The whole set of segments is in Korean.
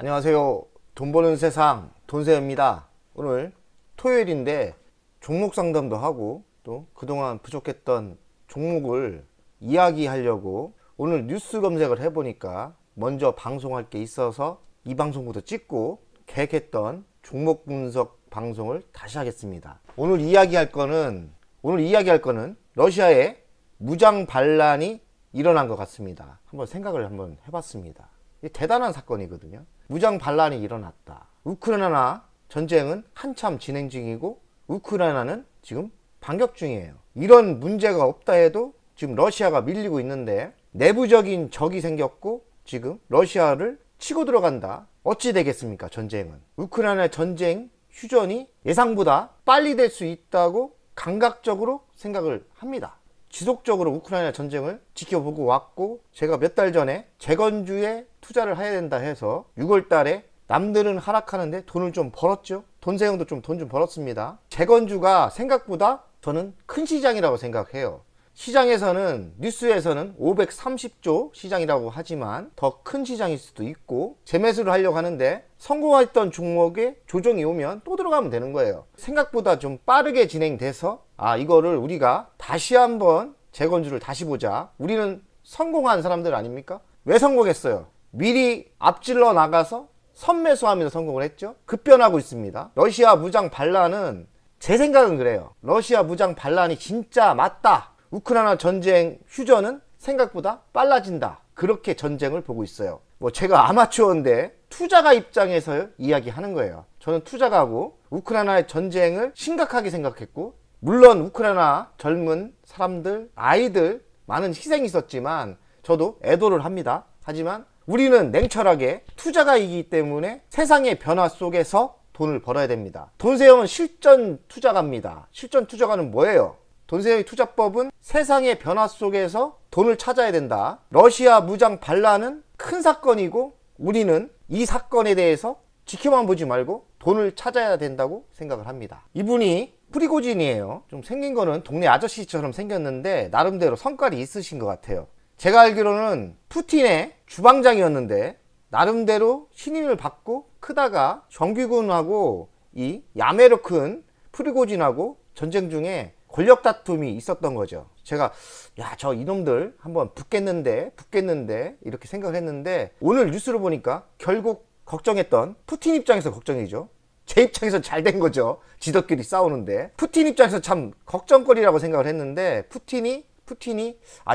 안녕하세요. 돈 버는 세상 돈세입니다. 오늘 토요일인데 종목 상담도 하고 또 그동안 부족했던 종목을 이야기하려고 오늘 뉴스 검색을 해보니까 먼저 방송할 게 있어서 이 방송부터 찍고 계획했던 종목 분석 방송을 다시 하겠습니다. 오늘 이야기할 거는 러시아에 무장 반란이 일어난 것 같습니다. 한번 생각을 해봤습니다. 이게 대단한 사건이거든요. 무장 반란이 일어났다. 우크라이나 전쟁은 한참 진행 중이고 우크라이나는 지금 반격 중이에요. 이런 문제가 없다 해도 지금 러시아가 밀리고 있는데 내부적인 적이 생겼고 지금 러시아를 치고 들어간다. 어찌 되겠습니까? 전쟁은. 우크라이나 전쟁 휴전이 예상보다 빨리 될 수 있다고 감각적으로 생각을 합니다. 지속적으로 우크라이나 전쟁을 지켜보고 왔고 제가 몇 달 전에 재건주에 투자를 해야 된다 해서 6월 달에 남들은 하락하는데 돈을 좀 벌었죠. 돈세형도 좀 돈 좀 벌었습니다. 재건주가 생각보다 저는 큰 시장이라고 생각해요. 시장에서는 뉴스에서는 530조 시장이라고 하지만 더 큰 시장일 수도 있고 재매수를 하려고 하는데 성공했던 종목에 조정이 오면 또 들어가면 되는 거예요. 생각보다 좀 빠르게 진행돼서 이거를 우리가 다시 한번 재건주를 다시 보자. 우리는 성공한 사람들 아닙니까? 왜 성공했어요? 미리 앞질러 나가서 선매수하면서 성공을 했죠. 급변하고 있습니다. 러시아 무장 반란은 제 생각은 그래요. 러시아 무장 반란이 진짜 맞다. 우크라이나 전쟁 휴전은 생각보다 빨라진다. 그렇게 전쟁을 보고 있어요. 제가 아마추어인데 투자가 입장에서 이야기하는 거예요. 저는 투자가고 우크라이나의 전쟁을 심각하게 생각했고 물론 우크라이나 젊은 사람들, 아이들 많은 희생이 있었지만 저도 애도를 합니다. 하지만 우리는 냉철하게 투자가이기 때문에 세상의 변화 속에서 돈을 벌어야 됩니다. 돈세형은 실전 투자가입니다. 실전 투자가는 뭐예요? 돈세형의 투자법은 세상의 변화 속에서 돈을 찾아야 된다. 러시아 무장 반란은 큰 사건이고 우리는 이 사건에 대해서 지켜만 보지 말고 돈을 찾아야 된다고 생각을 합니다. 이분이 프리고진이에요. 좀 생긴 거는 동네 아저씨처럼 생겼는데 나름대로 성깔이 있으신 것 같아요. 제가 알기로는 푸틴의 주방장이었는데 나름대로 신임을 받고 크다가 정규군하고 이 야매로 큰 프리고진하고 전쟁 중에 권력 다툼이 있었던 거죠. 제가 저 이놈들 한번 붙겠는데 이렇게 생각을 했는데 오늘 뉴스를 보니까 결국 걱정했던 푸틴 입장에서 걱정이죠. 제 입장에서 잘 된 거죠. 지들끼리 싸우는데 푸틴 입장에서 참 걱정거리라고 생각을 했는데 푸틴이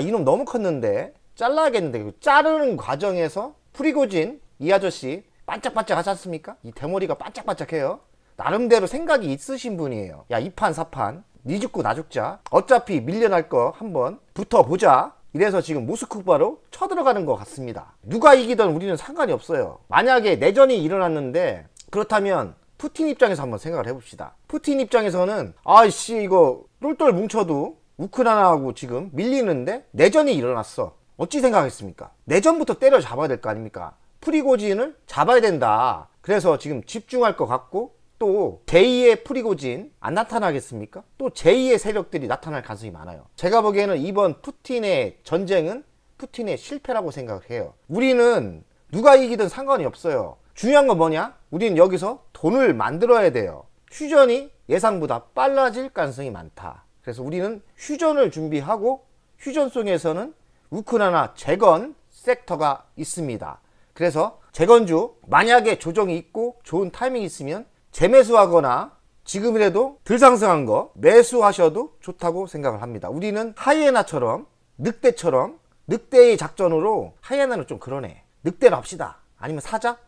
이놈 너무 컸는데 잘라야겠는데 자르는 과정에서 프리고진 이 아저씨 반짝반짝 하지 않습니까? 이 대머리가 반짝반짝해요. 나름대로 생각이 있으신 분이에요. 이 판 사판 니 죽고 나 죽자. 어차피 밀려날 거 한번 붙어보자. 이래서 지금 모스크바로 쳐들어가는 것 같습니다. 누가 이기든 우리는 상관이 없어요. 만약에 내전이 일어났는데 그렇다면 푸틴 입장에서 한번 생각을 해봅시다. 푸틴 입장에서는 이거 똘똘 뭉쳐도 우크라이나하고 지금 밀리는데 내전이 일어났어. 어찌 생각했습니까? 내전부터 때려잡아야 될 거 아닙니까? 프리고진을 잡아야 된다. 그래서 지금 집중할 것 같고 또 제2의 프리고진 안 나타나겠습니까? 또 제2의 세력들이 나타날 가능성이 많아요. 제가 보기에는 이번 푸틴의 전쟁은 푸틴의 실패라고 생각을 해요. 우리는 누가 이기든 상관이 없어요. 중요한 건 뭐냐? 우리는 여기서 돈을 만들어야 돼요. 휴전이 예상보다 빨라질 가능성이 많다. 그래서 우리는 휴전을 준비하고 휴전 속에서는 우크라이나 재건 섹터가 있습니다. 그래서 재건주 만약에 조정이 있고 좋은 타이밍이 있으면 재매수하거나 지금이라도 덜 상승한 거 매수하셔도 좋다고 생각을 합니다. 우리는 하이에나처럼 늑대의 작전으로 하이에나는 좀 그러네. 늑대로 합시다. 아니면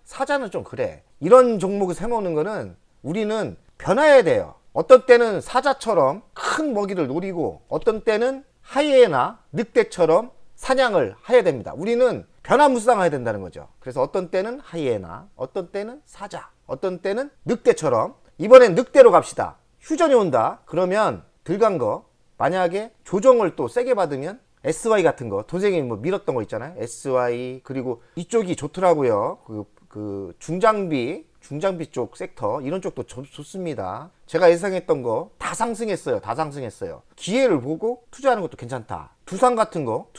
사자는 좀 그래. 이런 종목을 세먹는 거는 우리는 변화해야 돼요. 어떤 때는 사자처럼 큰 먹이를 노리고 어떤 때는 하이에나 늑대처럼 사냥을 해야 됩니다. 우리는 변화무쌍해야 된다는 거죠. 그래서 어떤 때는 하이에나, 어떤 때는 사자, 어떤 때는 늑대처럼 이번엔 늑대로 갑시다. 휴전이 온다. 그러면 덜 간 거 만약에 조정을 또 세게 받으면 SY 같은 거 돈생이 밀었던 거 있잖아요. SY 그리고 이쪽이 좋더라고요. 그 중장비 쪽 섹터 이런 쪽도 좋습니다. 제가 예상했던 거 다 상승했어요. 기회를 보고 투자하는 것도 괜찮다. 두산 같은 거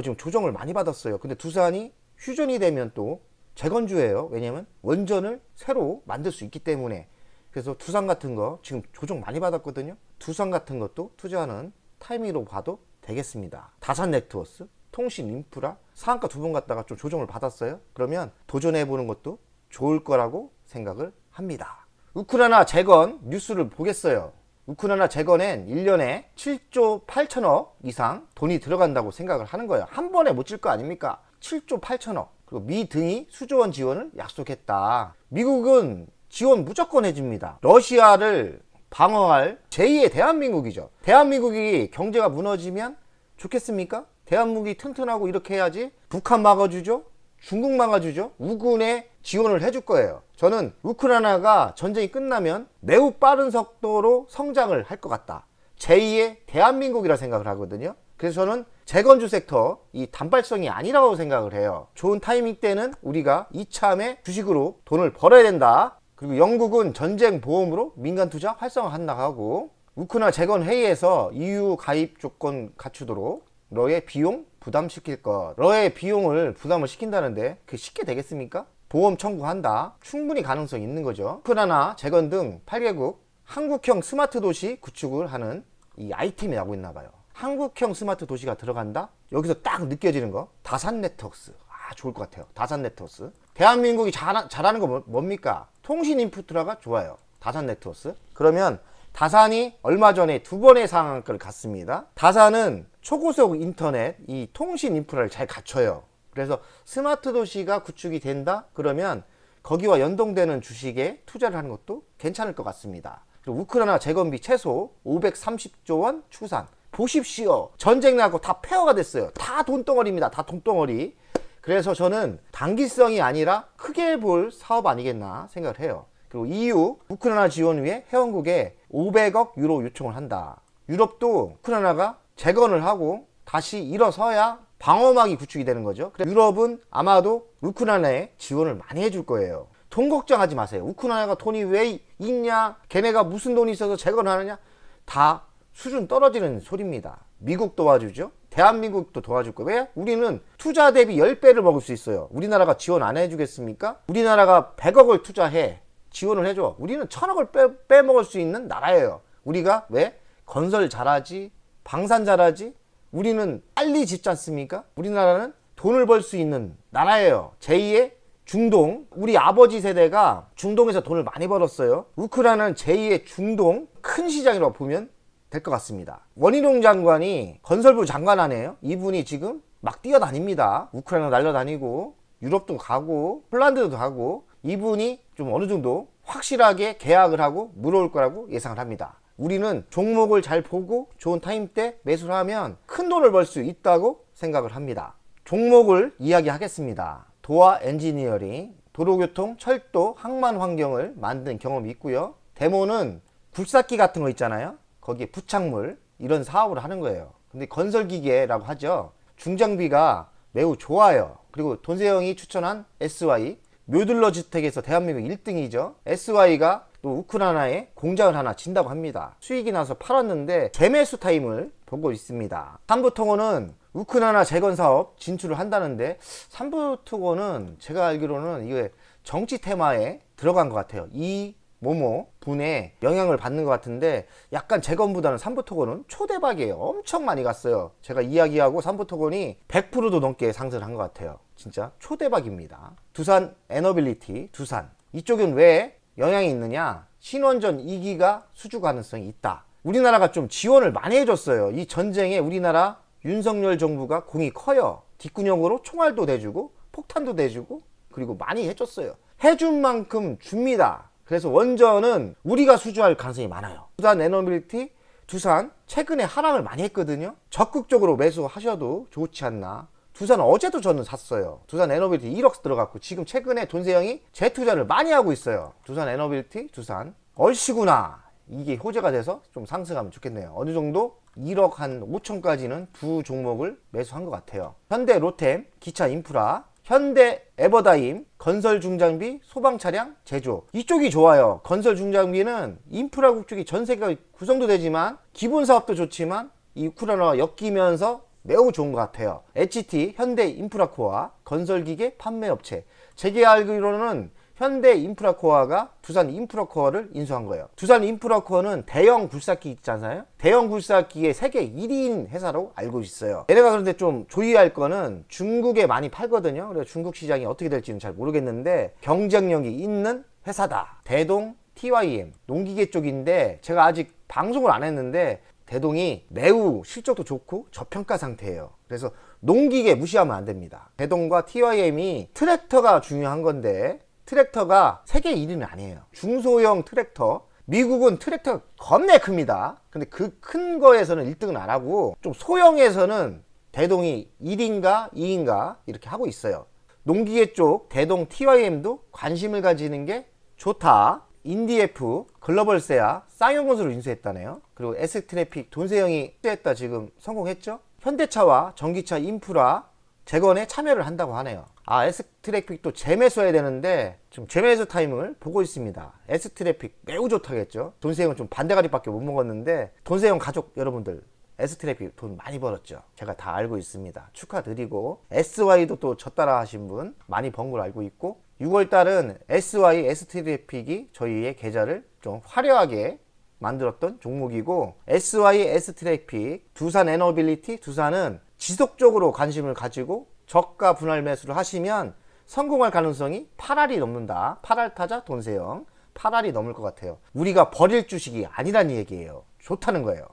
지금 조정을 많이 받았어요. 근데 두산이 휴전이 되면 또 재건주예요. 왜냐면 원전을 새로 만들 수 있기 때문에. 그래서 두산 같은 거 지금 조정 많이 받았거든요. 두산 같은 것도 투자하는 타이밍으로 봐도 되겠습니다. 다산 네트워스, 통신 인프라 상한가 2번 갔다가 좀 조정을 받았어요. 그러면 도전해 보는 것도 좋을 거라고 생각을 합니다. 우크라이나 재건 뉴스를 보겠어요. 우크라이나 재건엔 1년에 7조 8천억 이상 돈이 들어간다고 생각을 하는 거예요. 한 번에 못 질 거 아닙니까? 7조 8천억. 그리고 미 등이 수조원 지원을 약속했다. 미국은 지원 무조건 해줍니다. 러시아를 방어할 제2의 대한민국이죠. 대한민국이 경제가 무너지면 좋겠습니까? 대한민국이 튼튼하고 이렇게 해야지. 북한 막아주죠. 중국 막아주죠. 우군에 지원을 해줄 거예요. 저는 우크라이나가 전쟁이 끝나면 매우 빠른 속도로 성장을 할 것 같다. 제2의 대한민국이라 생각을 하거든요. 그래서 저는 재건주 섹터 이 단발성이 아니라고 생각을 해요. 좋은 타이밍 때는 우리가 이참에 주식으로 돈을 벌어야 된다. 그리고 영국은 전쟁 보험으로 민간 투자 활성화한다고 하고, 우크라이나 재건 회의에서 EU 가입 조건 갖추도록 너의 비용 부담시킬 것. 너의 비용을 부담을 시킨다는데 그게 쉽게 되겠습니까? 보험 청구한다. 충분히 가능성이 있는 거죠. 우크라이나 재건 등 8개국 한국형 스마트 도시 구축을 하는 이 아이템이 나오고 있나 봐요. 한국형 스마트 도시가 들어간다? 여기서 딱 느껴지는 거 다산 네트워스. 좋을 것 같아요. 다산 네트워스. 대한민국이 잘하는 거 뭡니까? 통신 인프라가 좋아요. 다산 네트워스. 그러면 다산이 얼마 전에 2번의 상한가를 갔습니다. 다산은 초고속 인터넷 이 통신 인프라를 잘 갖춰요. 그래서 스마트 도시가 구축이 된다? 그러면 거기와 연동되는 주식에 투자를 하는 것도 괜찮을 것 같습니다. 그리고 우크라이나 재건비 최소 530조 원 추산. 보십시오. 전쟁 나고 다 폐허가 됐어요. 다 돈덩어리입니다. 다 돈덩어리. 그래서 저는 단기성이 아니라 크게 볼 사업 아니겠나 생각을 해요. 그리고 EU 우크라이나 지원 위해 회원국에 500억 유로 요청을 한다. 유럽도 우크라이나가 재건을 하고 다시 일어서야 방어막이 구축이 되는 거죠. 그래서 유럽은 아마도 우크라이나에 지원을 많이 해줄 거예요. 돈 걱정하지 마세요. 우크라이나가 돈이 왜 있냐, 걔네가 무슨 돈이 있어서 재건하느냐, 다 수준 떨어지는 소리입니다. 미국 도와주죠. 대한민국도 도와줄 거예요. 왜? 우리는 투자 대비 10배를 먹을 수 있어요. 우리나라가 지원 안 해주겠습니까? 우리나라가 100억을 투자해. 지원을 해줘. 우리는 1000억을 빼먹을 수 있는 나라예요. 우리가 왜? 건설 잘하지, 방산 잘하지. 우리는 빨리 짓지 않습니까? 우리나라는 돈을 벌 수 있는 나라예요. 제2의 중동. 우리 아버지 세대가 중동에서 돈을 많이 벌었어요. 우크라이나는 제2의 중동 큰 시장이라고 보면 될 것 같습니다. 원희룡 장관이 건설부 장관 아니에요? 이분이 지금 막 뛰어다닙니다. 우크라이나 날려다니고 유럽도 가고 폴란드도 가고, 이분이 좀 어느 정도 확실하게 계약을 하고 물어올 거라고 예상을 합니다. 우리는 종목을 잘 보고 좋은 타임 때 매수를 하면 큰 돈을 벌 수 있다고 생각을 합니다. 종목을 이야기하겠습니다. 도화 엔지니어링, 도로교통, 철도, 항만 환경을 만든 경험이 있고요. 데모는 굴삭기 같은 거 있잖아요. 거기에 부착물 이런 사업을 하는 거예요. 근데 건설기계라고 하죠. 중장비가 매우 좋아요. 그리고 돈세영이 추천한 SY, 묘들러 주택에서 대한민국 1등이죠. SY가 또 우크라이나에 공장을 하나 진다고 합니다. 수익이 나서 팔았는데 재매수 타임을 보고 있습니다. 삼부토건은 우크라이나 재건 사업 진출을 한다는데, 삼부토건은 제가 알기로는 이게 정치 테마에 들어간 것 같아요. 이 모모 분의 영향을 받는 것 같은데, 약간 재건보다는 삼부토건은 초대박이에요. 엄청 많이 갔어요. 제가 이야기하고 삼부토건이 100%도 넘게 상승을 한 것 같아요. 진짜 초대박입니다. 두산 에너빌리티, 두산 이쪽은 왜 영향이 있느냐? 신원전 2기가 수주 가능성이 있다. 우리나라가 좀 지원을 많이 해줬어요. 이 전쟁에 우리나라 윤석열 정부가 공이 커요. 뒷구녕으로 총알도 대주고 폭탄도 대주고 그리고 많이 해줬어요. 해준 만큼 줍니다. 그래서 원전은 우리가 수주할 가능성이 많아요. 두산 에너빌리티, 두산 최근에 하락을 많이 했거든요. 적극적으로 매수하셔도 좋지 않나. 두산 어제도 저는 샀어요. 두산 에너빌리티 1억 들어갔고, 지금 최근에 돈세영이 재투자를 많이 하고 있어요. 두산 에너빌리티, 두산 얼씨구나. 이게 호재가 돼서 좀 상승하면 좋겠네요. 어느 정도 1억 한 5천까지는 두 종목을 매수한 것 같아요. 현대 로템, 기차 인프라, 현대 에버다임, 건설 중장비, 소방 차량, 제조. 이쪽이 좋아요. 건설 중장비는 인프라 국축이 전 세계가 구성도 되지만 기본 사업도 좋지만 이 우크라이나와 엮이면서 매우 좋은 것 같아요. HT 현대인프라코어 건설기계 판매업체. 제게 알기로는 현대인프라코어가 두산인프라코어를 인수한 거예요. 두산인프라코어는 대형 굴삭기 있잖아요. 대형 굴삭기의 세계 1위인 회사로 알고 있어요. 얘네가 그런데 좀 조의할 거는 중국에 많이 팔거든요. 그래서 중국 시장이 어떻게 될지는 잘 모르겠는데 경쟁력이 있는 회사다. 대동 TYM 농기계 쪽인데 제가 아직 방송을 안 했는데 대동이 매우 실적도 좋고 저평가 상태예요. 그래서 농기계 무시하면 안 됩니다. 대동과 TYM이 트랙터가 중요한 건데 트랙터가 세계 1위는 아니에요. 중소형 트랙터, 미국은 트랙터가 겁내 큽니다. 근데 그 큰 거에서는 1등은 안 하고 좀 소형에서는 대동이 1인가 2인가 이렇게 하고 있어요. 농기계 쪽 대동 TYM도 관심을 가지는 게 좋다. 인디F, 글로벌세아, 쌍용건설을 인수했다네요. 그리고 S트래픽, 돈세영이 인수했다 지금 성공했죠. 현대차와 전기차 인프라 재건에 참여를 한다고 하네요. S트래픽도 재매수해야 되는데 지금 재매수 타이밍을 보고 있습니다. S트래픽 매우 좋다겠죠. 돈세영은 좀 반대가리밖에 못 먹었는데 돈세영 가족 여러분들 S트래픽 돈 많이 벌었죠. 제가 다 알고 있습니다. 축하드리고 SY도 또 저 따라 하신 분 많이 번 걸 알고 있고 6월달은 SY S트래픽이 저희의 계좌를 좀 화려하게 만들었던 종목이고 SY S트래픽, 두산 에너빌리티, 두산은 지속적으로 관심을 가지고 저가 분할 매수를 하시면 성공할 가능성이 8할이 넘는다. 8할 타자 돈세영 8할이 넘을 것 같아요. 우리가 버릴 주식이 아니라는 얘기예요. 좋다는 거예요.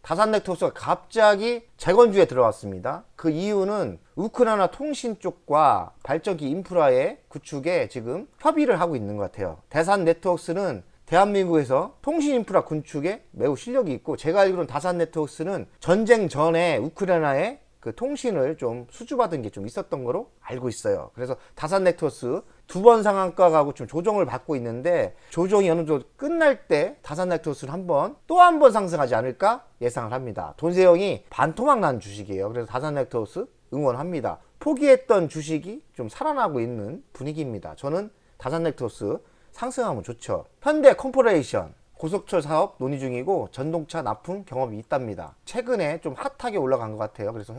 다산네트워크스가 갑자기 재건주에 들어왔습니다. 그 이유는 우크라이나 통신 쪽과 발전기 인프라의 구축에 지금 협의를 하고 있는 것 같아요. 다산네트워크스는 대한민국에서 통신 인프라 구축에 매우 실력이 있고 제가 알기로는 다산네트워크스는 전쟁 전에 우크라이나에 그 통신을 좀 수주받은 게 좀 있었던 거로 알고 있어요. 그래서 다산네트워크스 두 번 상한가하고 좀 조정을 받고 있는데 조정이 어느 정도 끝날 때 다산네트워크스는 또 한 번 상승하지 않을까 예상을 합니다. 돈세영이 반토막 난 주식이에요. 그래서 다산네트워크스 응원합니다. 포기했던 주식이 좀 살아나고 있는 분위기입니다. 저는 다산네트워크스 상승하면 좋죠. 현대컴포레이션 고속철 사업 논의 중이고 전동차 납품 경험이 있답니다. 최근에 좀 핫하게 올라간 것 같아요. 그래서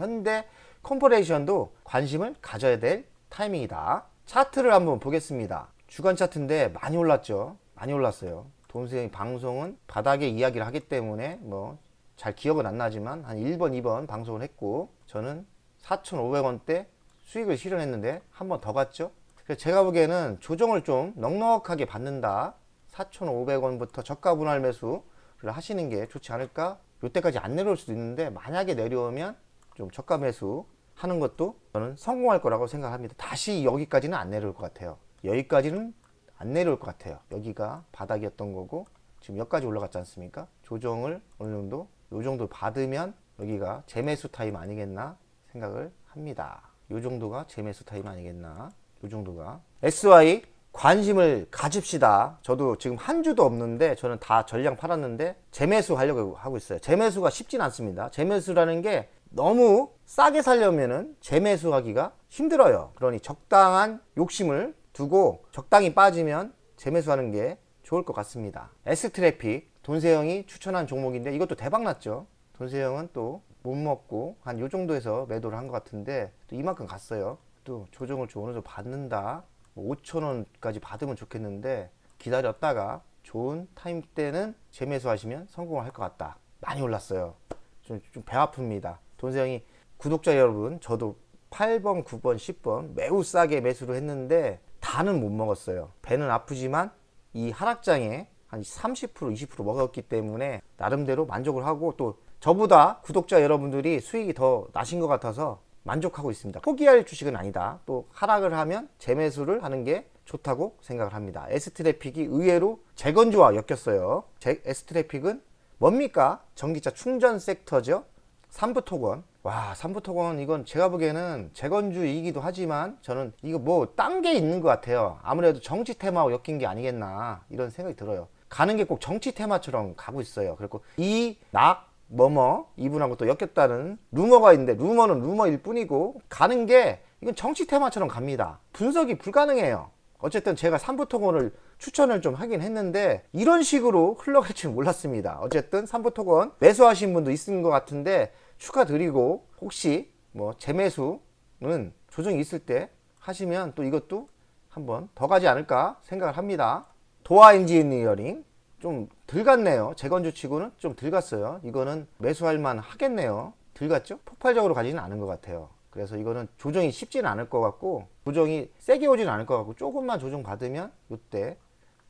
현대컴포레이션도 관심을 가져야 될 타이밍이다. 차트를 한번 보겠습니다. 주간 차트인데 많이 올랐죠. 많이 올랐어요. 돈세영이 방송은 바닥에 이야기를 하기 때문에 뭐 잘 기억은 안 나지만 한 1번, 2번 방송을 했고 저는 4,500원대 수익을 실현했는데 한 번 더 갔죠. 그래서 제가 보기에는 조정을 좀 넉넉하게 받는다. 4,500원부터 저가 분할 매수를 하시는 게 좋지 않을까? 이때까지 안 내려올 수도 있는데 만약에 내려오면 좀 저가 매수 하는 것도 저는 성공할 거라고 생각합니다. 다시 여기까지는 안 내려올 것 같아요. 여기까지는 안 내려올 것 같아요. 여기가 바닥이었던 거고 지금 여기까지 올라갔지 않습니까? 조정을 어느 정도 요 정도 받으면 여기가 재매수 타임 아니겠나 생각을 합니다. 요 정도가 재매수 타임 아니겠나? 요 정도가 SY 관심을 가집시다. 저도 지금 한 주도 없는데 저는 다 전량 팔았는데 재매수 하려고 하고 있어요. 재매수가 쉽진 않습니다. 재매수라는 게 너무 싸게 살려면은 재매수 하기가 힘들어요. 그러니 적당한 욕심을 두고 적당히 빠지면 재매수하는 게 좋을 것 같습니다. S트래픽 돈세영이 추천한 종목인데 이것도 대박 났죠. 돈세영은 또 못 먹고 한 요 정도에서 매도를 한 것 같은데 또 이만큼 갔어요. 또 조정을 좀 어느 정도 받는다. 5,000원까지 받으면 좋겠는데 기다렸다가 좋은 타임 때는 재매수 하시면 성공할 것 같다. 많이 올랐어요. 좀 배 아픕니다. 돈세영이 구독자 여러분 저도 8번, 9번, 10번 매우 싸게 매수를 했는데 다는 못 먹었어요. 배는 아프지만 이 하락장에 한 30%, 20% 먹었기 때문에 나름대로 만족을 하고 또 저보다 구독자 여러분들이 수익이 더 나신 것 같아서 만족하고 있습니다. 포기할 주식은 아니다. 또 하락을 하면 재매수를 하는 게 좋다고 생각을 합니다. S트래픽이 의외로 재건주와 엮였어요. S트래픽은 뭡니까? 전기차 충전 섹터죠. 삼부토건. 와, 삼부토건 이건 제가 보기에는 재건주이기도 하지만 저는 이거 뭐 딴 게 있는 것 같아요. 아무래도 정치 테마와 엮인 게 아니겠나 이런 생각이 들어요. 가는 게 꼭 정치 테마처럼 가고 있어요. 그리고 이분하고 또 엮였다는 루머가 있는데 루머는 루머일 뿐이고 가는 게 이건 정치 테마처럼 갑니다. 분석이 불가능해요. 어쨌든 제가 삼부토건을 추천을 좀 하긴 했는데 이런 식으로 흘러갈 줄 몰랐습니다. 어쨌든 삼부토건 매수하신 분도 있는 것 같은데 축하드리고, 혹시 뭐 재매수는 조정이 있을 때 하시면 또 이것도 한번 더 가지 않을까 생각을 합니다. 도화 엔지니어링 좀 덜 갔네요. 재건주 치고는 좀 덜 갔어요. 이거는 매수할 만 하겠네요. 덜 갔죠? 폭발적으로 가지는 않은 것 같아요. 그래서 이거는 조정이 쉽지는 않을 것 같고, 조정이 세게 오지는 않을 것 같고, 조금만 조정 받으면 요때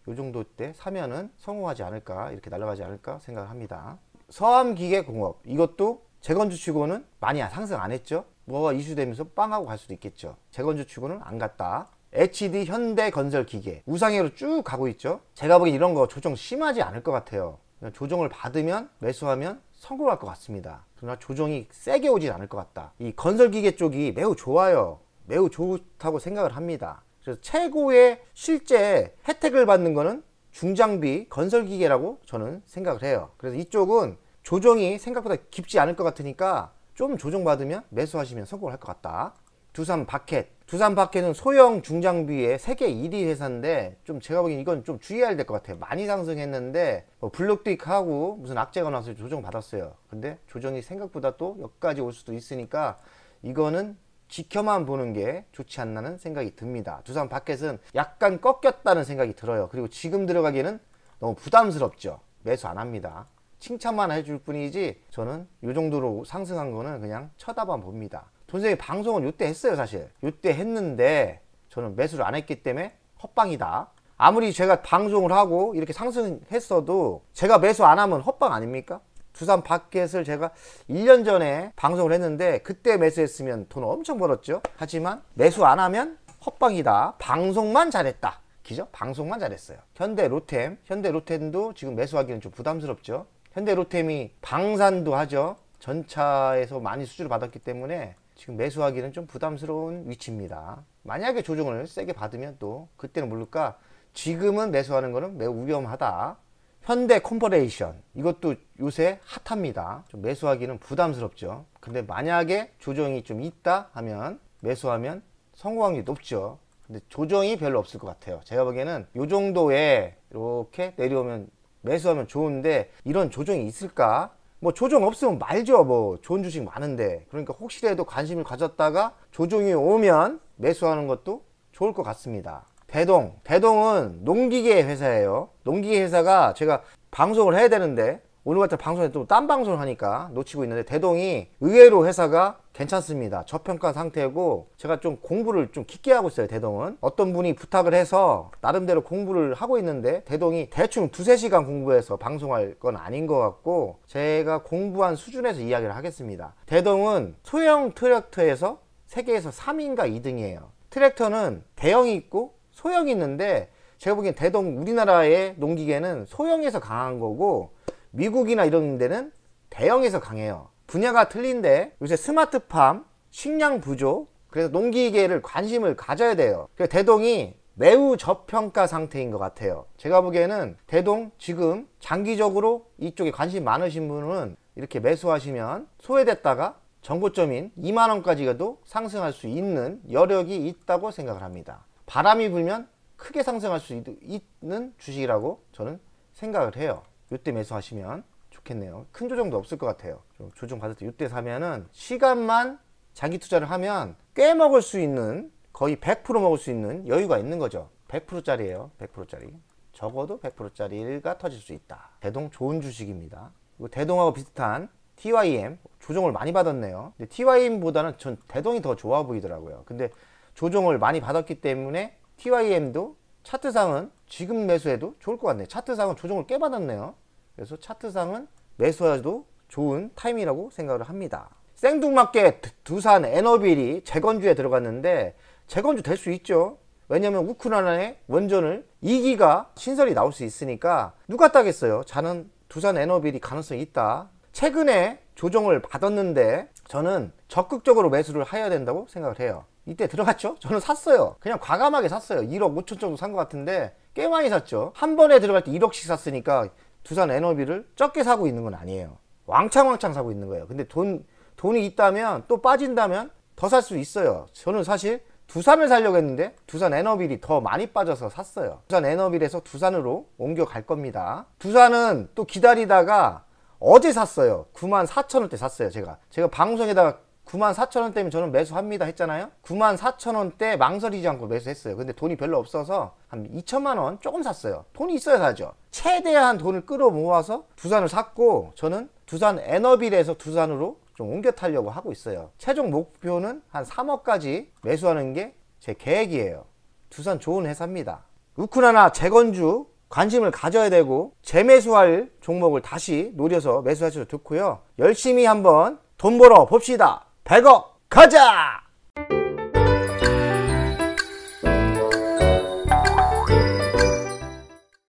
요 정도 때 사면은 성공하지 않을까, 이렇게 날아가지 않을까 생각을 합니다. 서암기계공업, 이것도 재건주 치고는 많이 상승 안 했죠. 뭐가 이슈되면서 빵하고 갈 수도 있겠죠. 재건주 치고는 안 갔다. HD 현대건설기계 우상향으로 쭉 가고 있죠. 제가 보기엔 이런 거 조정 심하지 않을 것 같아요. 조정을 받으면 매수하면 성공할 것 같습니다. 그러나 조정이 세게 오진 않을 것 같다. 이 건설기계 쪽이 매우 좋아요. 매우 좋다고 생각을 합니다. 그래서 최고의 실제 혜택을 받는 거는 중장비 건설기계라고 저는 생각을 해요. 그래서 이쪽은 조정이 생각보다 깊지 않을 것 같으니까 좀 조정받으면 매수하시면 성공을 할 것 같다. 두산바켓. 두산바켓은 소형 중장비의 세계 1위 회사인데, 좀 제가 보기엔 이건 좀 주의해야 될 것 같아요. 많이 상승했는데 뭐 블록드익하고 무슨 악재가 나와서 조정 받았어요. 근데 조정이 생각보다 또 여기까지 올 수도 있으니까 이거는 지켜만 보는 게 좋지 않나는 생각이 듭니다. 두산바켓은 약간 꺾였다는 생각이 들어요. 그리고 지금 들어가기에는 너무 부담스럽죠. 매수 안 합니다. 칭찬만 해줄 뿐이지 저는 이 정도로 상승한 거는 그냥 쳐다만 봅니다. 돈생이 방송은 요때 했어요. 사실 요때 했는데 저는 매수를 안 했기 때문에 헛방이다. 아무리 제가 방송을 하고 이렇게 상승했어도 제가 매수 안 하면 헛방 아닙니까? 두산바켓을 제가 1년 전에 방송을 했는데 그때 매수했으면 돈 엄청 벌었죠. 하지만 매수 안 하면 헛방이다. 방송만 잘했다. 그죠? 방송만 잘했어요. 현대로템도 지금 매수하기는 좀 부담스럽죠. 현대로템이 방산도 하죠. 전차에서 많이 수주를 받았기 때문에 지금 매수하기는 좀 부담스러운 위치입니다. 만약에 조정을 세게 받으면 또 그때는 모를까, 지금은 매수하는 거는 매우 위험하다. 현대코퍼레이션, 이것도 요새 핫합니다. 좀 매수하기는 부담스럽죠. 근데 만약에 조정이 좀 있다 하면 매수하면 성공 확률이 높죠. 근데 조정이 별로 없을 것 같아요. 제가 보기에는 요 정도에 이렇게 내려오면 매수하면 좋은데, 이런 조정이 있을까? 뭐 조정 없으면 말죠. 뭐 좋은 주식 많은데. 그러니까 혹시라도 관심을 가졌다가 조정이 오면 매수하는 것도 좋을 것 같습니다. 대동은 농기계 회사예요. 농기계 회사가 제가 방송을 해야 되는데 오늘 같은 방송에 또 딴 방송을 하니까 놓치고 있는데, 대동이 의외로 회사가 괜찮습니다. 저평가 상태고 제가 좀 공부를 좀 깊게 하고 있어요. 대동은 어떤 분이 부탁을 해서 나름대로 공부를 하고 있는데, 대동이 대충 2-3시간 공부해서 방송할 건 아닌 것 같고 제가 공부한 수준에서 이야기를 하겠습니다. 대동은 소형 트랙터에서 세계에서 3위인가 2등이에요. 트랙터는 대형이 있고 소형이 있는데, 제가 보기엔 대동 우리나라의 농기계는 소형에서 강한 거고 미국이나 이런 데는 대형에서 강해요. 분야가 틀린데 요새 스마트팜, 식량 부족, 그래서 농기계를 관심을 가져야 돼요. 그래서 대동이 매우 저평가 상태인 것 같아요. 제가 보기에는 대동 지금 장기적으로 이쪽에 관심 많으신 분은 이렇게 매수하시면 소외됐다가 정고점인 2만원까지 가도 상승할 수 있는 여력이 있다고 생각을 합니다. 바람이 불면 크게 상승할 수 있는 주식이라고 저는 생각을 해요. 이때 매수하시면 좋겠네요. 큰 조정도 없을 것 같아요. 좀 조정 받을 때 이때 사면은 시간만 장기 투자를 하면 꽤 먹을 수 있는, 거의 100% 먹을 수 있는 여유가 있는 거죠. 100%짜리예요. 100%짜리. 적어도 100%짜리가 터질 수 있다. 대동 좋은 주식입니다. 그리고 대동하고 비슷한 TYM 조정을 많이 받았네요. 근데 TYM보다는 전 대동이 더 좋아 보이더라고요. 근데 조정을 많이 받았기 때문에 TYM도 차트상은 지금 매수해도 좋을 것 같네요. 차트상은 조정을 꽤 받았네요. 그래서 차트상은 매수해도 좋은 타임이라고 생각을 합니다. 생뚱맞게 두산 에너빌이 재건주에 들어갔는데 재건주 될 수 있죠. 왜냐면 우크라이나의 원전을 2기가 신설이 나올 수 있으니까 누가 따겠어요. 저는 두산 에너빌이 가능성이 있다. 최근에 조정을 받았는데 저는 적극적으로 매수를 해야 된다고 생각을 해요. 이때 들어갔죠? 저는 샀어요. 그냥 과감하게 샀어요. 1억 5천 정도 산 것 같은데 꽤 많이 샀죠. 한 번에 들어갈 때 1억씩 샀으니까 두산 에너비를 적게 사고 있는 건 아니에요. 왕창 사고 있는 거예요. 근데 돈이 있다면 또 빠진다면 더 살 수 있어요. 저는 사실 두산을 사려고 했는데 두산 에너빌이 더 많이 빠져서 샀어요. 두산 에너빌에서 두산으로 옮겨갈 겁니다. 두산은 또 기다리다가 어제 샀어요. 94,000원대 샀어요. 제가 방송에다가 94,000원대면 저는 매수합니다 했잖아요. 94,000원대 망설이지 않고 매수했어요. 근데 돈이 별로 없어서 한 2천만원 조금 샀어요. 돈이 있어야 사죠. 최대한 돈을 끌어 모아서 두산을 샀고, 저는 두산 에너빌에서 두산으로 좀 옮겨 타려고 하고 있어요. 최종 목표는 한 3억까지 매수하는 게 제 계획이에요. 두산 좋은 회사입니다. 우크라이나 재건주 관심을 가져야 되고, 재매수할 종목을 다시 노려서 매수하셔도 좋고요. 열심히 한번 돈 벌어 봅시다. 100억 가자!